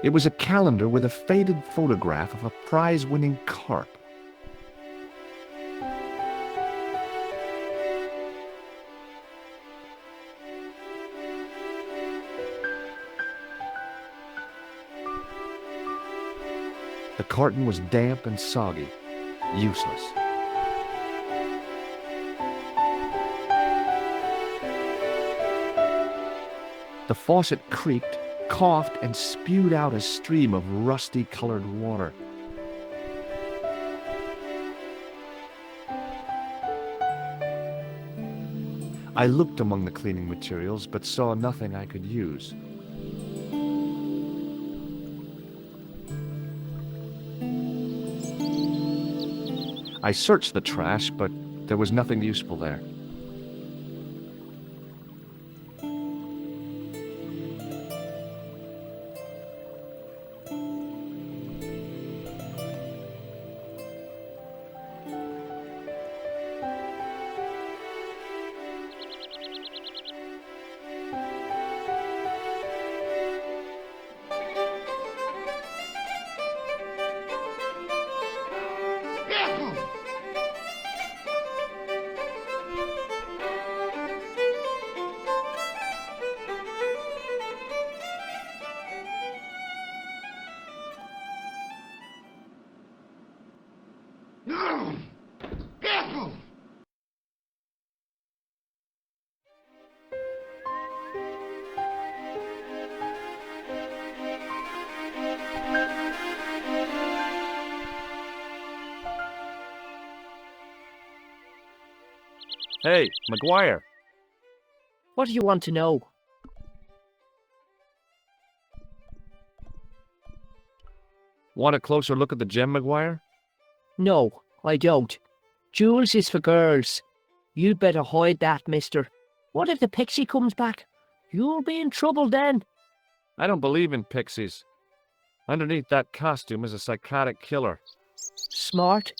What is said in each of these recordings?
It was a calendar with a faded photograph of a prize-winning carp. The carton was damp and soggy, useless. The faucet creaked, coughed, and spewed out a stream of rusty-colored water. I looked among the cleaning materials, but saw nothing I could use. I searched the trash, but there was nothing useful there. Hey, McGuire. What do you want to know? Want a closer look at the gem, McGuire? No, I don't. Jewels is for girls. You'd better hide that, mister. What if the pixie comes back? You'll be in trouble then. I don't believe in pixies. Underneath that costume is a psychotic killer. Smart.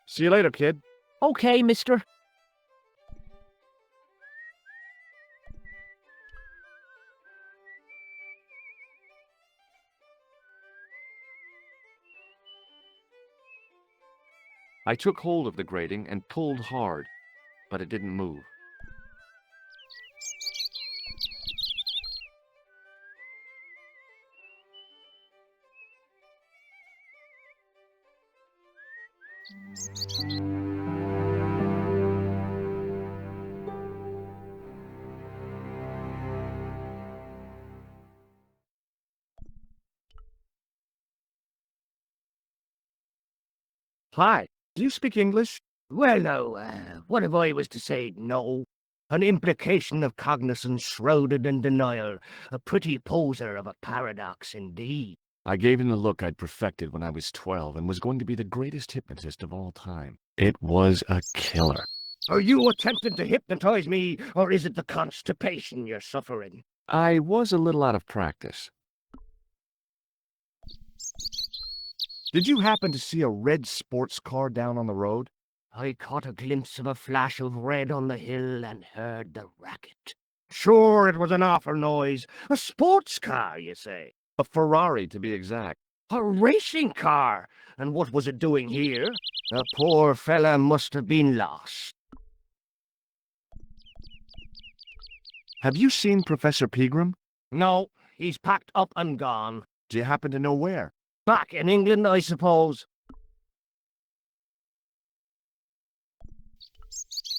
See you later, kid. Okay, mister. I took hold of the grating and pulled hard, but it didn't move. Hi, do you speak English? Well, now, what if I was to say no? An implication of cognizance shrouded in denial. A pretty poser of a paradox indeed. I gave him the look I'd perfected when I was 12 and was going to be the greatest hypnotist of all time. It was a killer. Are you attempting to hypnotize me, or is it the constipation you're suffering? I was a little out of practice. Did you happen to see a red sports car down on the road? I caught a glimpse of a flash of red on the hill and heard the racket. Sure, it was an awful noise. A sports car, you say? A Ferrari, to be exact. A racing car? And what was it doing here? The poor fella must have been lost. Have you seen Professor Pegram? No, he's packed up and gone. Do you happen to know where? Back in England, I suppose.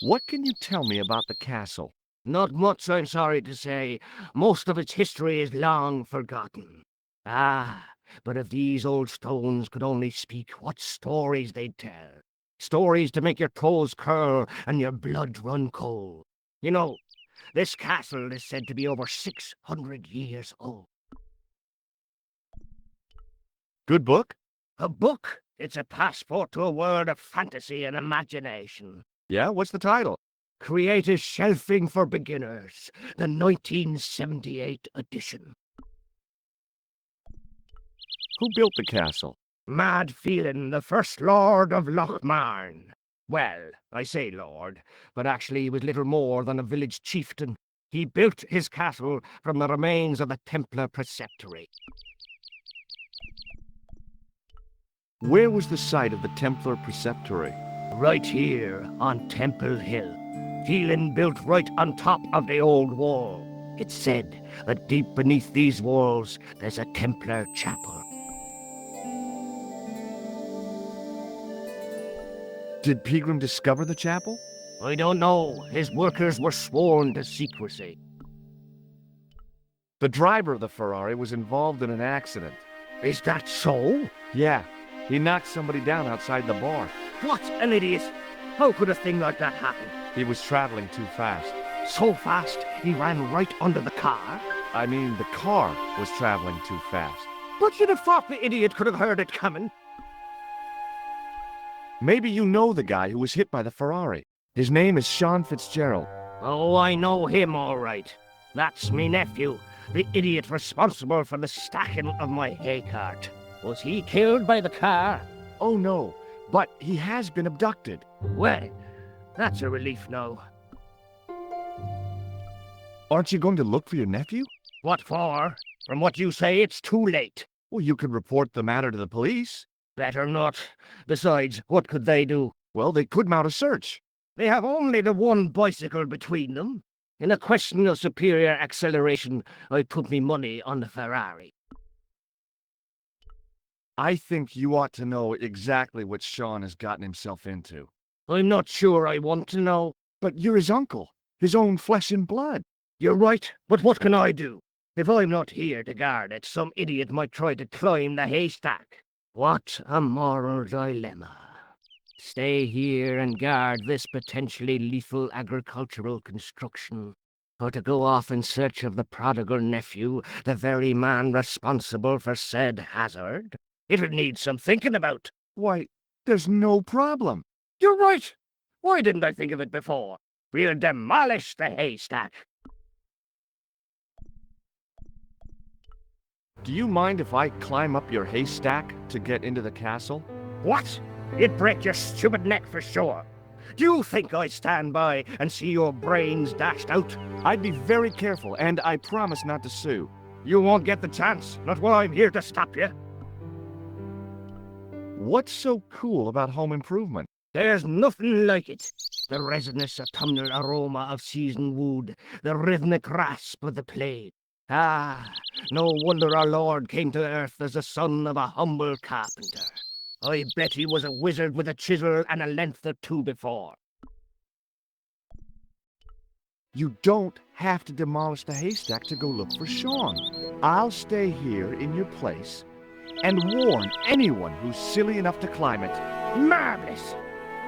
What can you tell me about the castle? Not much, I'm sorry to say. Most of its history is long forgotten. Ah, but if these old stones could only speak, what stories they'd tell. Stories to make your toes curl and your blood run cold. You know, this castle is said to be over 600 years old. Good book? A book? It's a passport to a world of fantasy and imagination. Yeah, what's the title? Creative Shelving for Beginners, the 1978 edition. Who built the castle? Mad Phelan, the first Lord of Lochmarn. Well, I say lord, but actually he was little more than a village chieftain. He built his castle from the remains of the Templar preceptory. Where was the site of the Templar preceptory? Right here on Temple Hill. Keelan built right on top of the old wall. It's said that deep beneath these walls there's a Templar chapel. Did Pegram discover the chapel? I don't know. His workers were sworn to secrecy. The driver of the Ferrari was involved in an accident. Is that so? Yeah, he knocked somebody down outside the bar. What an idiot! How could a thing like that happen? He was traveling too fast. So fast, he ran right under the car? I mean, the car was traveling too fast. But you'd have thought the idiot could have heard it coming. Maybe you know the guy who was hit by the Ferrari. His name is Sean Fitzgerald. Oh, I know him all right. That's me nephew, the idiot responsible for the stacking of my hay cart. Was he killed by the car? Oh no, but he has been abducted. Well, that's a relief now. Aren't you going to look for your nephew? What for? From what you say, it's too late. Well, you could report the matter to the police. Better not. Besides, what could they do? Well, they could mount a search. They have only the one bicycle between them. In a question of superior acceleration, I'd put me money on the Ferrari. I think you ought to know exactly what Sean has gotten himself into. I'm not sure I want to know. But you're his uncle, his own flesh and blood. You're right, but what can I do? If I'm not here to guard it, some idiot might try to climb the haystack. What a moral dilemma. Stay here and guard this potentially lethal agricultural construction, or to go off in search of the prodigal nephew, the very man responsible for said hazard? It'll need some thinking about. Why, there's no problem. You're right. Why didn't I think of it before? We'll demolish the haystack. Do you mind if I climb up your haystack to get into the castle? What? You'd break your stupid neck for sure. Do you think I'd stand by and see your brains dashed out? I'd be very careful, and I promise not to sue. You won't get the chance, not while I'm here to stop you. What's so cool about home improvement? There's nothing like it. The resinous autumnal aroma of seasoned wood, the rhythmic rasp of the plane. Ah, no wonder our Lord came to earth as the son of a humble carpenter. I bet he was a wizard with a chisel and a length or two before. You don't have to demolish the haystack to go look for Sean. I'll stay here in your place and warn anyone who's silly enough to climb it. Marvelous!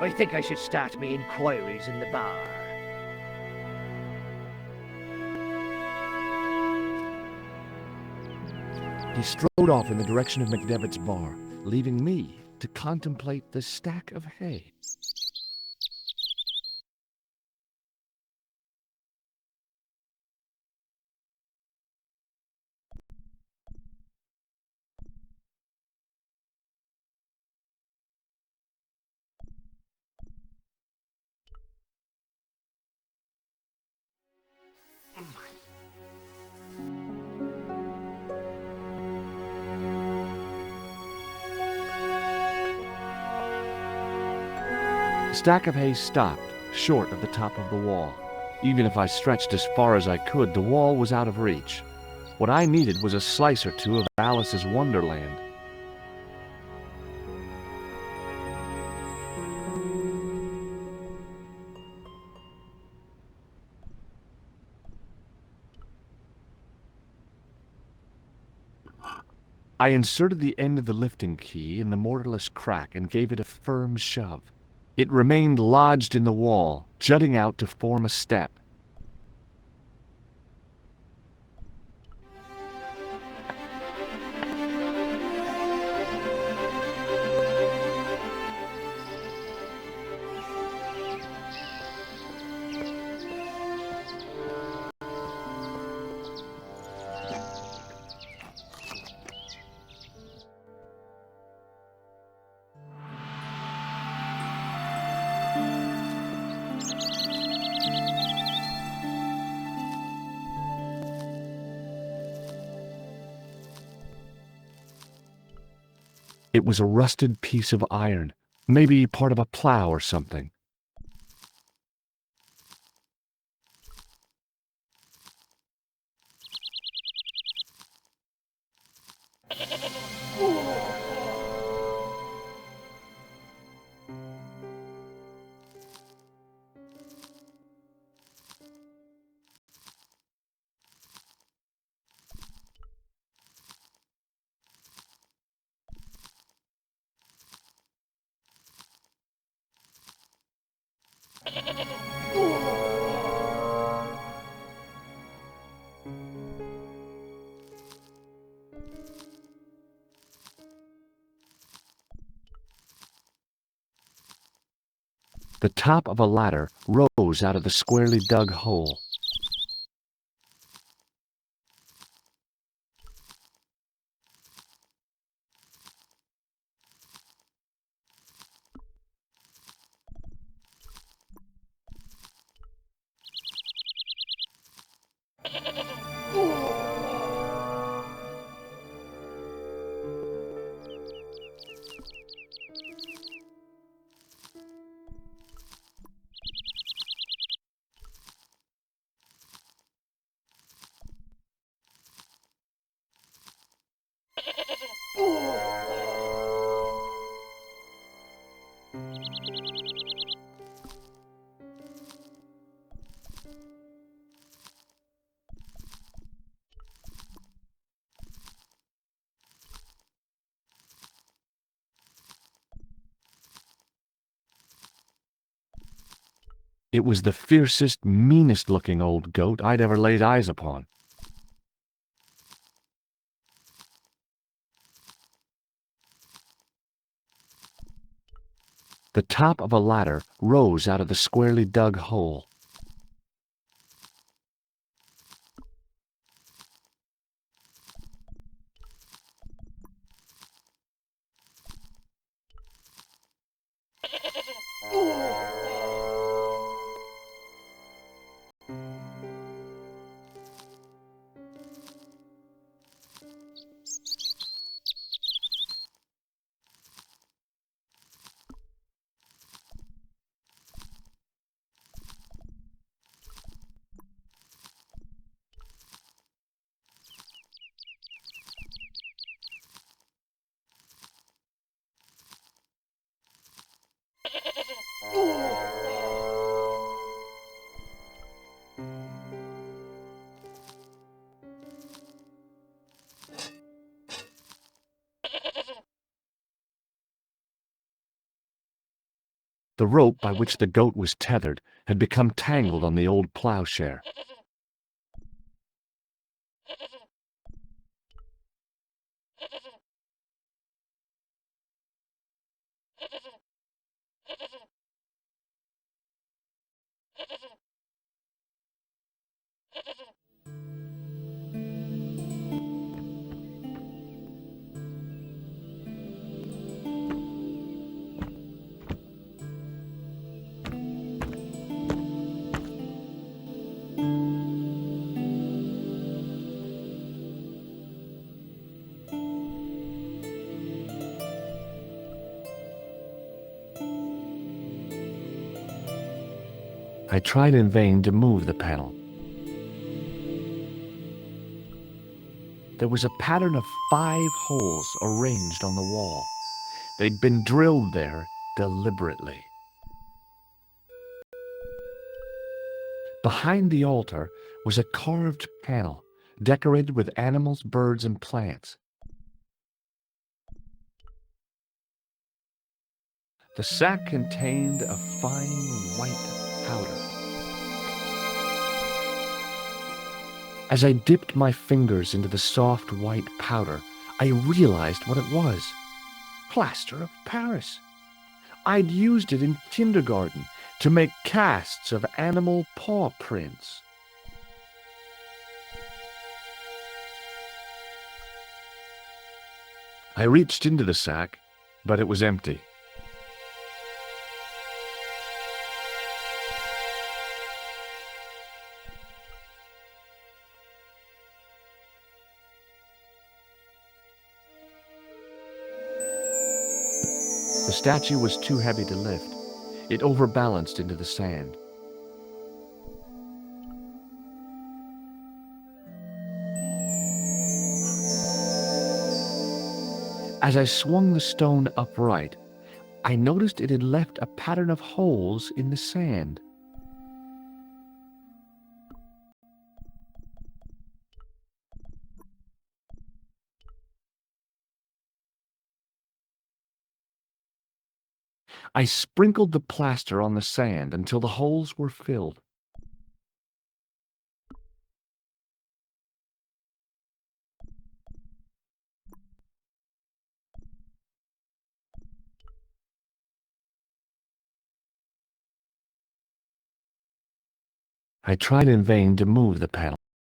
I think I should start me inquiries in the bar. He strode off in the direction of McDevitt's bar, leaving me to contemplate the stack of hay. The stack of hay stopped, short of the top of the wall. Even if I stretched as far as I could, the wall was out of reach. What I needed was a slice or two of Alice's Wonderland. I inserted the end of the lifting key in the mortarless crack and gave it a firm shove. It remained lodged in the wall, jutting out to form a step. It was a rusted piece of iron, maybe part of a plow or something. The top of a ladder rose out of the squarely dug hole. It was the fiercest, meanest-looking old goat I'd ever laid eyes upon. The top of a ladder rose out of the squarely dug hole. The rope by which the goat was tethered had become tangled on the old plowshare. I tried in vain to move the panel. There was a pattern of 5 holes arranged on the wall. They'd been drilled there deliberately. Behind the altar was a carved panel decorated with animals, birds, and plants. The sack contained a fine white powder. As I dipped my fingers into the soft white powder, I realized what it was. Plaster of Paris. I'd used it in kindergarten to make casts of animal paw prints. I reached into the sack, but it was empty. The statue was too heavy to lift. It overbalanced into the sand. As I swung the stone upright, I noticed it had left a pattern of holes in the sand. I sprinkled the plaster on the sand until the holes were filled. I tried in vain to move the panel.